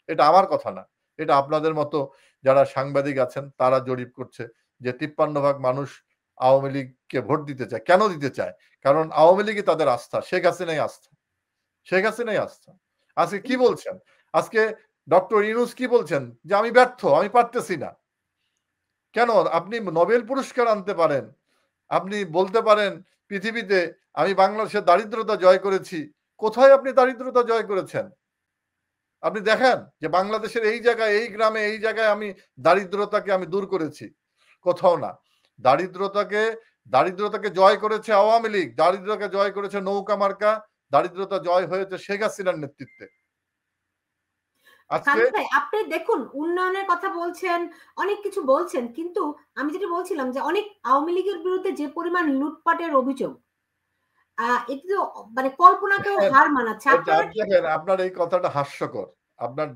এটা আমার কথা না, এটা আপনাদের মতো যারা সাংবাদিক আছেন তারা জরিপ করছে যে 53% মানুষ আওয়ামী লীগকে ভোট দিতে চায়। কেন দিতে চায়? কারণ আওয়ামী লীগই তাদের আস্থা, শেখ হাসিনাই আস্থা, শেখ হাসিনাই আস্থা। আজকে কি বলছেন? আজকে ডক্টর ইউনূস কি বলছেন? যে আমি ব্যর্থ, আমি পারতেছি না। কেন? আপনি নোবেল পুরস্কার আনতে পারেন, আপনি বলতে পারেন পৃথিবীতে আমি বাংলাদেশের দারিদ্রতা জয় করেছি। কোথায় আপনি দারিদ্রতা জয় করেছেন? আপনি দেখান যে বাংলাদেশের এই জায়গায়, এই গ্রামে, এই জায়গায় আমি দারিদ্রতাকে আমি দূর করেছি। কোথাও না। দারিদ্রতাকে জয় করেছে আওয়ামী লীগ, দারিদ্রতাকে জয় করেছে নৌকা মার্কা, দারিদ্রতা জয় হয়েছে শেখ হাসিনার নেতৃত্বে। আজকে আপনি দেখুন উন্নয়নের কথা বলছেন, অনেক কিছু বলছেন, কিন্তু আমি যেটা বলছিলাম যে অনেক আওয়ামী লীগের বিরুদ্ধে যে পরিমাণ লুটপাটের অভিযোগ, এটি তো মানে কল্পনাকেও হার মানাচ্ছে। আপনার এই কথাটা হাস্যকর। আপনার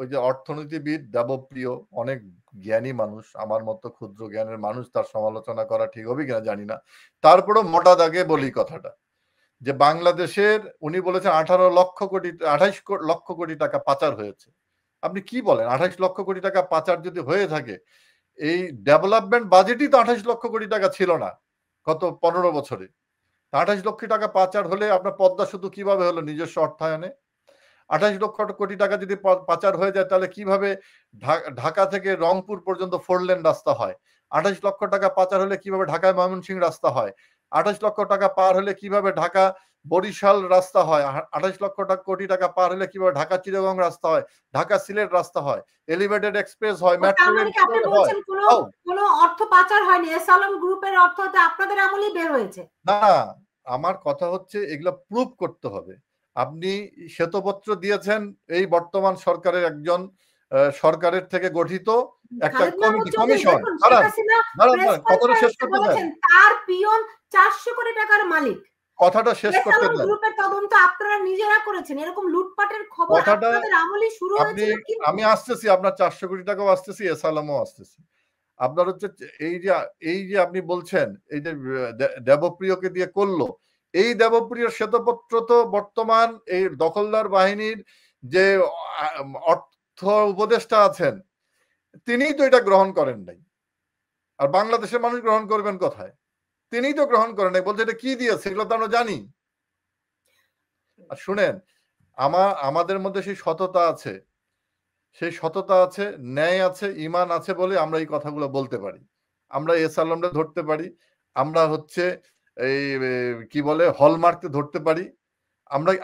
ওই যে অর্থনীতিবিদ দেবপ্রিয় অনেক জ্ঞানী মানুষ, আমার মতো ক্ষুদ্র জ্ঞানের মানুষ, তার সমালোচনা করা ঠিক হবে কিনা জানি না। তারপরও মোটা দাগে বলি কথাটা, যে বাংলাদেশের উনি বলেছেন 28 লক্ষ কোটি টাকা পাচার হয়েছে। আপনি কি বলেন? 28 লক্ষ কোটি টাকা পাচার যদি হয়ে থাকে, এই ডেভেলপমেন্ট বাজেটই তো 28 লক্ষ কোটি টাকা ছিল না গত 15 বছরে। 28 লক্ষ টাকা পাচার হলে আপনার পদ্মা সেতু কিভাবে হলো নিজস্ব অর্থায়নে? 28 লক্ষ কোটি টাকা যদি পাচার হয়ে যায়, তাহলে কিভাবে ঢাকা থেকে রংপুর পর্যন্ত 4 লেন রাস্তা হয়? 28 লক্ষ টাকা পাচার হলে কিভাবে ঢাকায় ময়মনসিংহ রাস্তা হয়? 28 লক্ষ টাকা পার হলে কিভাবে ঢাকা বরিশাল রাস্তা হয়? 28 লক্ষ কোটি টাকা পার হলে কিভাবে ঢাকা চিটাগং রাস্তা হয়, ঢাকা সিলেট রাস্তা হয়, এলিভেটেড এক্সপ্রেস হয়, মেট্রো রেল হয়? কোনো অর্থ পাচার হয়নি, এস আলম গ্রুপের অর্থ তো আপনাদের আমলেই বের হয়েছে। না, আমার কথা হচ্ছে এগুলো প্রুফ করতে হবে। আপনি শ্বেতপত্র দিয়েছেন এই বর্তমান সরকারের একজন সরকারের থেকে গঠিত একটা কমিশন। কথাটা শেষ করতে দেন। তার পিয়ন 400 কোটি টাকার মালিক। কথাটা শেষ করতে দেন। গ্রুপের তদন্ত আপনারা নিজেরা করেছেন। এরকম লুটপাটের খবর আপনাদের আমলেই শুরু হয়েছিল। আমি আসতেছি, আপনার 400 কোটি টাকাও আসতেছি, এস আলমও আসতেছি। আপনার হচ্ছে এই যে আপনি বলছেন এই যে দেবপ্রিয়কে দিয়ে করলো, এই দেবপ্রিয় শ্বেতপত্র তো বর্তমান এই দখলদার বাহিনীর যে অর্থ উপদেষ্টা আছেন তিনিই তো এটা গ্রহণ করেন নাই। আর বাংলাদেশের মানুষ গ্রহণ করবেন কোথায়? তিনিই তো গ্রহণ করেন নাই। বলছে এটা কি দিয়েছে, এগুলো তো আমরা জানি। আর শুনেন, আমাদের মধ্যে সেই সততা আছে, ন্যায় আছে, ইমান আছে বলে আমরা এই কথাগুলো বলতে পারি। আমরা এস আলমটা ধরতে পারি, আমরা হচ্ছে এই কি বলে হলমার্ককে ধরতে পারি,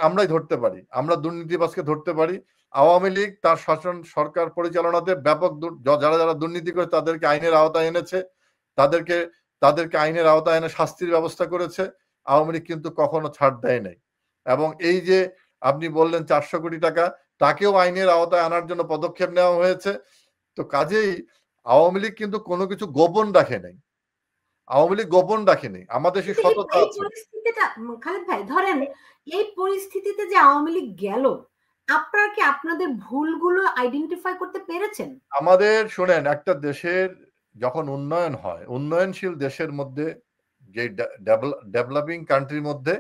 আমরাই ধরতে পারি, আমরা দুর্নীতিবাজকে ধরতে পারি। আওয়ামী লীগ তার শাসন সরকার পরিচালনাতে ব্যাপক যারা যারা দুর্নীতি করে তাদেরকে আইনের আওতায় এনেছে, তাদেরকে আইনের আওতায় এনে শাস্তির ব্যবস্থা করেছে। আওয়ামী লীগ কিন্তু কখনো ছাড় দেয় নাই। এবং এই যে আপনি বললেন 400 কোটি টাকা, তাকেও আইনের আওতায় আনার জন্য পদক্ষেপ নেওয়া হয়েছে। তো কাজেই আওয়ামী লীগ কিন্তু কোনো কিছু গোপন রাখে নাই। আওয়ামী লীগ গোপন রাখেনি। আমাদের সেই সততা আছে। খালেদ ভাই ধরেন এই পরিস্থিতিতে যে আওয়ামী লীগ গেল, আপনারা কি আপনাদের ভুলগুলো আইডেন্টিফাই করতে পেরেছেন? আমাদের শুনেন, একটা দেশের যখন উন্নয়ন হয়, উন্নয়নশীল দেশের মধ্যে যে ডেভেলপিং কান্ট্রির মধ্যে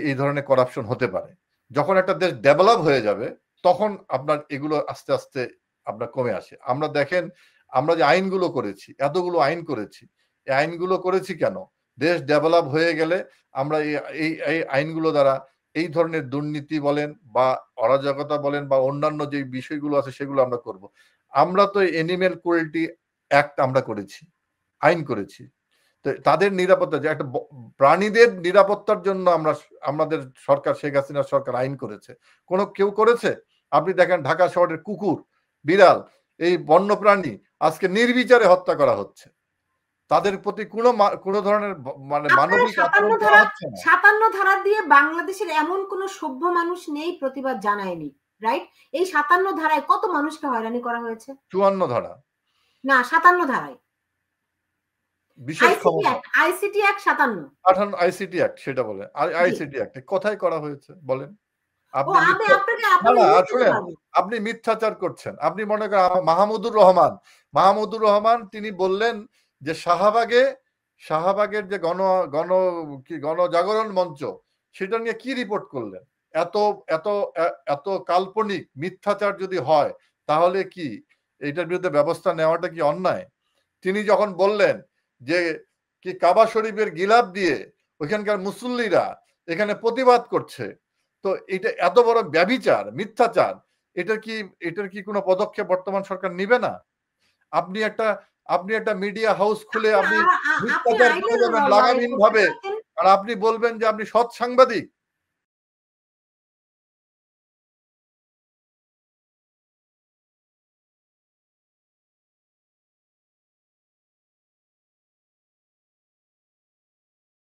এই ধরনের করাপশন হতে পারে। যখন একটা দেশ ডেভেলপ হয়ে যাবে তখন আপনার এগুলো আস্তে আস্তে আপনার কমে আসে। আমরা দেখেন, আমরা যে আইনগুলো করেছি, এতগুলো আইন করেছি, এই আইনগুলো করেছি কেন? দেশ ডেভেলপ হয়ে গেলে আমরা এই আইনগুলো দ্বারা এই ধরনের দুর্নীতি বলেন বা অরাজকতা বলেন বা অন্যান্য যে বিষয়গুলো আছে সেগুলো আমরা করব। আমরা তো এনিম্যাল ক্রুয়েলটি অ্যাক্ট আমরা করেছি, আইন করেছি। তো তাদের নিরাপত্তা, যে একটা প্রাণীদের নিরাপত্তার জন্য আমাদের সরকার, শেখ হাসিনার সরকার আইন করেছে। কেউ করেছে? আপনি দেখেন ঢাকা শহরের কুকুর, বিড়াল, এই বন্যপ্রাণী আজকে নির্বিচারে হত্যা করা হচ্ছে। তাদের প্রতি কোনো ধরনের মানে মানবিক আচরণ করা হচ্ছে না। 57 ধারা দিয়ে বাংলাদেশের এমন কোন সভ্য মানুষ নেই প্রতিবাদ জানায়নি, রাইট? এই 57 ধারায় কত মানুষকে হয়রানি করা হয়েছে? 54 ধারা না, 57 ধারায় বিশেষ ক্ষমতা, আইসিটি অ্যাক্ট 57 আইসিটি অ্যাক্ট, সেটা বলে আইসিটি অ্যাক্ট কোথায় করা হয়েছে বলেন? আপনি মিথ্যাচার করছেন। আপনি মনে করেন মাহমুদুর রহমান তিনি বললেন যে শাহবাগের যে গণজাগরণ মঞ্চ, সেটা নিয়ে কি রিপোর্ট করলেন? এত এত এত কাল্পনিক মিথ্যাচার যদি হয় তাহলে কি এটার বিরুদ্ধে ব্যবস্থা নেওয়াটা কি অন্যায়? তিনি যখন বললেন যে কি কাবা শরীফের গিলাফ দিয়ে ওইখানকার মুসল্লিরা এখানে প্রতিবাদ করছে, তো এটা এত বড় ব্যভিচার, মিথ্যাচার, এটার কি কোনো পদক্ষেপ বর্তমান সরকার নিবে না? আপনি একটা মিডিয়া হাউস খুলে আপনি মিথ্যাচার করে যাবেন লাগামহীন ভাবে, আর আপনি বলবেন যে আপনি সৎ সাংবাদিক।